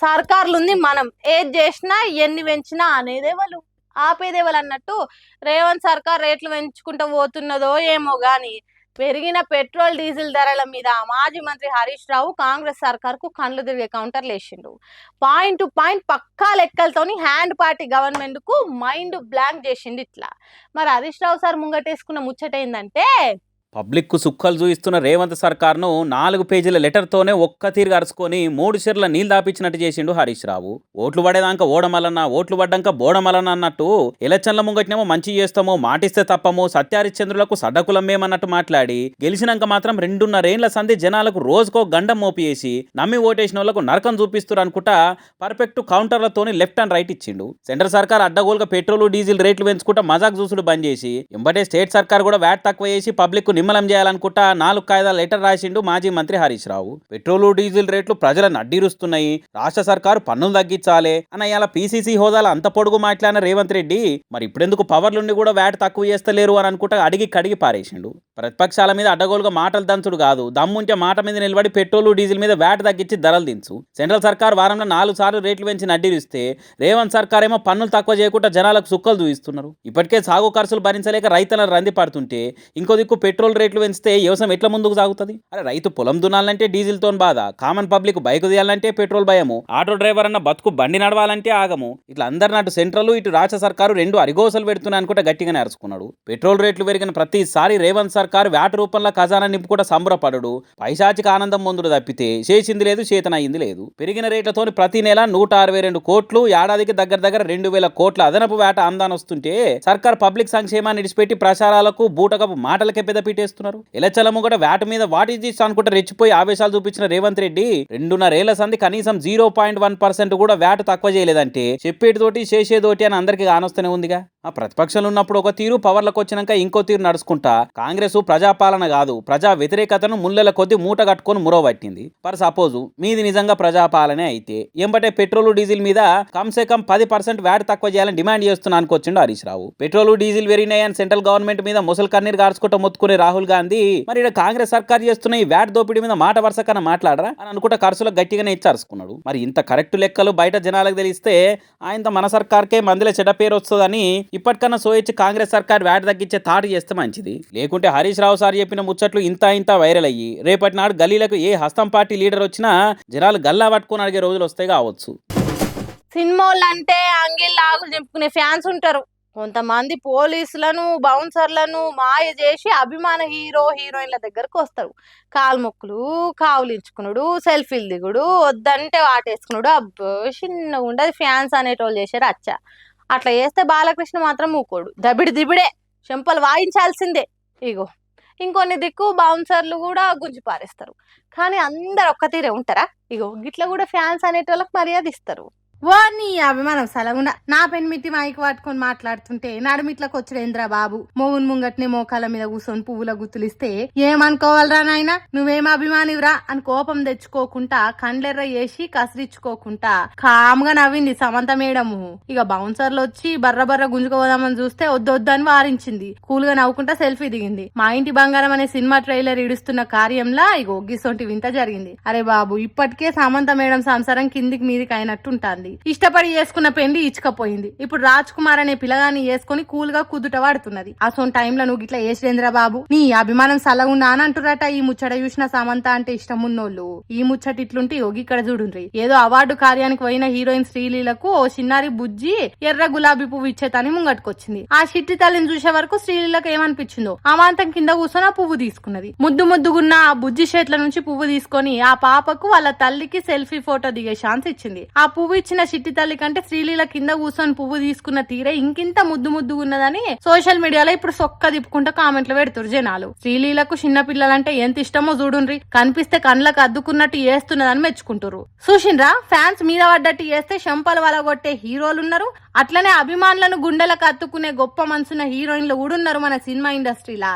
సర్కార్లు ఉంది మనం ఏది చేసినా ఎన్ని పెంచినా అనేదే వాళ్ళు ఆపేదే వాళ్ళు అన్నట్టు రేవంత్ సర్కార్ రేట్లు పెంచుకుంటూ పోతున్నదో ఏమో గాని పెరిగిన పెట్రోల్ డీజిల్ ధరల మీద మాజీ మంత్రి హరీష్ రావు కాంగ్రెస్ సర్కార్ కు కండ్లు తిరిగే కౌంటర్లు వేసిండు. పాయింట్ టు పాయింట్ పక్కా లెక్కలతోని హ్యాండ్ పార్టీ గవర్నమెంట్ కు మైండ్ బ్లాంక్ చేసిండు. ఇట్లా మరి హరీష్ రావు సార్ ముంగటేసుకున్న ముచ్చట ఏంటంటే పబ్లిక్కు సుక్కలు చూయిస్తున్న రేవంత్ సర్కార్ను 4 పేజీల లెటర్తోనే ఒక్క తీరు అరుచుకొని 3 షెర్ల నీళ్ళు దాపించినట్టు చేసిండు హరీష్ రావు. ఓట్లు పడేదాకా ఓడమలన్న, ఓట్లు పడ్డాక బోడమలన్న అన్నట్టు ఎలక్షన్ల ముంగటినేమో మంచి చేస్తామో, మాటిస్తే తప్పమో, సత్యహరిశ్చంద్రులకు సడ్డకులమేమన్నట్టు మాట్లాడి గెలిచినాక మాత్రం 2.5 ఏళ్ల సంధి జనాలకు రోజుకో గండం మోపియేసి నమ్మి ఓటేసిన వాళ్ళకు నరకం చూపిస్తారు అనుకుంటా పర్ఫెక్ట్ కౌంటర్లతోని లెఫ్ట్ అండ్ రైట్ ఇచ్చిండు. సెంట్రల్ సర్కార్ అడ్డగోలుగా పెట్రోల్ డీజిల్ రేట్లు పెంచుకుంటా మజాక్ చూసుడు బంద్ చేసి ఎంబటే స్టేట్ సర్కార్ కూడా వ్యాట్ తక్కువ చేసి పబ్లిక్ నిమ్మలం చేయాలనుకుంటా 4 కాయిదాల లెటర్ రాసిండు మాజీ మంత్రి హరీష్ రావు. పెట్రోలు డీజిల్ రేట్లు ప్రజలను అడ్డిరుస్తున్నాయి, రాష్ట్ర సర్కారు పన్నులు తగ్గించాలి అని అలా పీసీసీ హోదాలో అంత పొడుగు మాట్లాడిన రేవంత్ రెడ్డి మరి ఇప్పుడెందుకు పవర్లుండి కూడా వ్యాట్ తక్కువ చేస్తలేరు అని అనుకుంటా అడిగి కడిగి పారేసిండు. ప్రతిపక్షాల మీద అడ్డగోలుగా మాటలు దంచుడు కాదు, దమ్ముంటే మాట మీద నిలబడి పెట్రోలు డీజిల్ మీద వ్యాట్ తగ్గించి ధరలు దించు. సెంట్రల్ సర్కార్ వారంలో 4 సార్లు రేట్లు పెంచి అడ్డిరిస్తే రేవంత్ సర్కార్ ఏమో పన్నులు తక్కువ చేయకుండా జనాలకు సుక్కలు చూపిస్తున్నారు. ఇప్పటికే సాగు ఖర్చులు భరించలేక రైతులను రంది పడుతుంటే ఇంకో దిక్కు పెట్రోల్ రేట్లు పెంచితే వ్యవసాయం ఎట్లా ముందుకు సాగుతుంది? అరే రైతు పొలం దున్నాలంటే డీజిల్ తో బాధ, కామన్ పబ్లిక్ బైక్ తీయాలంటే పెట్రోల్ భయము, ఆటో డ్రైవర్ అన్న బతుకు బండి నడవాలంటే ఆగము. ఇట్లా అందరిని అటు సెంట్రల్ ఇటు రాష్ట్ర సర్కారు 2 అరిగోసలు పెడుతున్నాయి అనుకుంటే గట్టిగానే అరుచుకున్నాడు. పెట్రోల్ రేట్లు పెరిగిన ప్రతిసారి రేవంత్ సర్కారు వ్యాట్ రూపంలో ఖజానా నింపుకుంటా సంబరపడు, పైశాచిక ఆనందం ముందుడు తప్పితే చేసింది లేదు, చేతనయ్యింది లేదు. పెరిగిన రేట్లతోని ప్రతి నెల 162 కోట్లు, ఏడాదికి దగ్గర 2000 కోట్ల అదనపు వేట ఆందాన్ వస్తుంటే సర్కార్ పబ్లిక్ సంక్షేమాన్ని విడిచిపెట్టి ప్రచారాలకు బూటకపు మాటలకే పెద్ద పీటేస్తున్నారు. ఎలచల ముంగట వ్యాట్ మీద వాట్ ఈస్ దిస్ అనుకుంటే రెచ్చిపోయి ఆవేశాలు చూపించిన రేవంత్ రెడ్డి 2.5 ఏళ్ల సంధి కనీసం 0.1% కూడా వ్యాట్ తక్కువ చేయలేదంటే చెప్పేటితోటి చేసేదోటి అని అందరికీ కానొస్తూనే ఉందిగా. ఆ ప్రతిపక్షాలు ఉన్నప్పుడు ఒక తీరు, పవర్లకు వచ్చినాక ఇంకో తీరు నడుచుకుంటా కాంగ్రెస్ ప్రజాపాలన కాదు ప్రజా వ్యతిరేకతను ముళ్ళల కొద్ది మూట కట్టుకొని మురవబట్టింది. ఫర్ సపోజ్ మీది నిజంగా ప్రజాపాలనే అయితే ఎంబటే పెట్రోల్ డీజిల్ మీద కమ్సే కమ్ 10% వ్యాట్ తక్కువ చేయాలని డిమాండ్ చేస్తున్నా అనుకొచ్చిండు Harish Rao. Petrol diesel పెరిగినాయని central government మీద ముసలి కన్నీరు గార్చుకుంటూ మొత్తుకునే రాహుల్ గాంధీ మరి ఇక్కడ కాంగ్రెస్ సర్కార్ చేస్తున్న ఈ వ్యాట్ దోపిడీ మీద మాట వరుస కన్నా మాట్లాడరా అని అనుకుంటా ఖర్చులకు గట్టిగానే ఇచ్చారుకున్నాడు. మరి ఇంత కరెక్ట్ లెక్కలు బయట జనాలకు తెలిస్తే ఆయన మన సర్కార్కే మందిలో చెడ్డ పేరు వస్తుందని ఇప్పటికన్నా సోయిచ్చి కాంగ్రెస్ సర్కార్ వ్యాట్ తగ్గించే తాటు చేస్తే మంచిది. లేకుంటే హరీష్ రావు సార్ చెప్పిన ముచ్చట్లు ఇంత వైరల్ అయ్యి రేపటి నాడు గల్లీలకు ఏ హస్తం పార్టీ లీడర్ వచ్చినా జనాలు గల్లా పట్టుకొని అడిగే రోజులు వస్తాయి కావచ్చు. సినిమాలు అంటే అంగిల్ ఆగులు చెప్పుకునే ఫ్యాన్స్ ఉంటారు. కొంతమంది పోలీసులను బౌన్సర్లను మాయ చేసి అభిమాన హీరో హీరోయిన్ల దగ్గరకు వస్తారు. కాలు మొక్కులు, కావులించుకున్నాడు, సెల్ఫీలు దిగుడు, వద్దంటే వాటేసుకున్నాడు. అబ్బో చిన్నగా ఉండదు ఫ్యాన్స్ అనేటోళ్ళు చేశారు. అట్లా చేస్తే బాలకృష్ణ మాత్రం ఊకోడు, దబిడి దిబిడే చెంపలు వాయించాల్సిందే. ఇగో ఇంకొన్ని దిక్కు బౌన్సర్లు కూడా గుంజి పారేస్తారు. కానీ అందరు ఒక్క తీరే ఉంటారా? ఇగో గిట్ల కూడా ఫ్యాన్స్ అనేటోళ్ళకి మర్యాద ఇస్తారు. ఓ నీ అభిమానం సలగుండా నా పెన్మిటి మైకి పట్టుకొని మాట్లాడుతుంటే నడుమిట్లకు వచ్చుడేంద్రా బాబు. మోగున్ ముంగట్నే మోకాల మీద కూర్చొని పువ్వుల గుర్తులిస్తే ఏమనుకోవాలరా నాయన, నువ్వేం అభిమానివిరా అని కోపం తెచ్చుకోకుండా కండ్లెర్ర చేసి కసిరించుకోకుండా కామ్గా నవ్వింది సమంత మేడము. ఇక బౌన్సర్లు వచ్చి బర్ర గుంజుకోదామని చూస్తే వద్దొద్దని వారించింది. కూల్గా నవ్వుకుంటా సెల్ఫీ దిగింది. మా ఇంటి బంగారం అనే సినిమా ట్రైలర్ ఇడుస్తున్న కార్యంలా ఇగో గిసొంటి వింత జరిగింది. అరే బాబు ఇప్పటికే సమంత మేడం సంసారం కిందికి మీదికి అయినట్టుంటాంది. ఇష్టపడి చేసుకున్న పెళ్లి ఇచ్చకపోయింది. ఇప్పుడు రాజ్ కుమార్ అనే పిల్లగాన్ని వేసుకుని కూల్ గా కుదుట వాడుతున్నది. అసోన్ టైంలో నువ్వు ఇట్లా వేసేంద్ర బాబు, నీ అభిమానం సలగున్నా అని అంటురట. ఈ ముచ్చట చూసిన సమంత అంటే ఇష్టం ఉన్నోళ్ళు ఈ ముచ్చట ఇట్లుంటే యోగి ఇక్కడ చూడుండ్రి. ఏదో అవార్డు కార్యానికి పోయిన హీరోయిన్ శ్రీలీలకు ఓ చిన్నారి బుజ్జి ఎర్ర గులాబీ పువ్వు ఇచ్చేతని ముంగట్టుకొచ్చింది. ఆ చిట్టి తల్లిని చూసే వరకు శ్రీలీలకు ఏమనిపించిందో అమాంతం కింద కూర్చొని ఆ పువ్వు తీసుకున్నది. ముద్దుగున్న ఆ బుజ్జి చేట్ల నుంచి పువ్వు తీసుకొని ఆ పాపకు వాళ్ళ తల్లికి సెల్ఫీ ఫోటో దిగే ఛాన్స్ ఇచ్చింది. ఆ పువ్వు ఇచ్చిన చిట్టి తల్లి కంటే శ్రీలీల కింద కూర్చొని పువ్వు తీసుకున్న తీరే ఇంకింత ముద్దు ఉన్నదని సోషల్ మీడియాలో ఇప్పుడు సొక్క తిప్పుకుంటూ కామెంట్లు పెడుతురు జనాలు. శ్రీలీలకు చిన్న పిల్లలంటే ఎంత ఇష్టమో చూడుండ్రి. కనిపిస్తే కళ్ళకు అద్దుకున్నట్టు చేస్తున్నదని మెచ్చుకుంటారు. చూసిండ్రా, ఫ్యాన్స్ మీద పడ్డట్టు చేస్తే శంపలు వలగొట్టే హీరోలున్నారు. అట్లనే అభిమానులను గుండెలకు అత్తుకునే గొప్ప మనసున్న హీరోయిన్లు కూడా ఉన్నారు మన సినిమా ఇండస్ట్రీలా.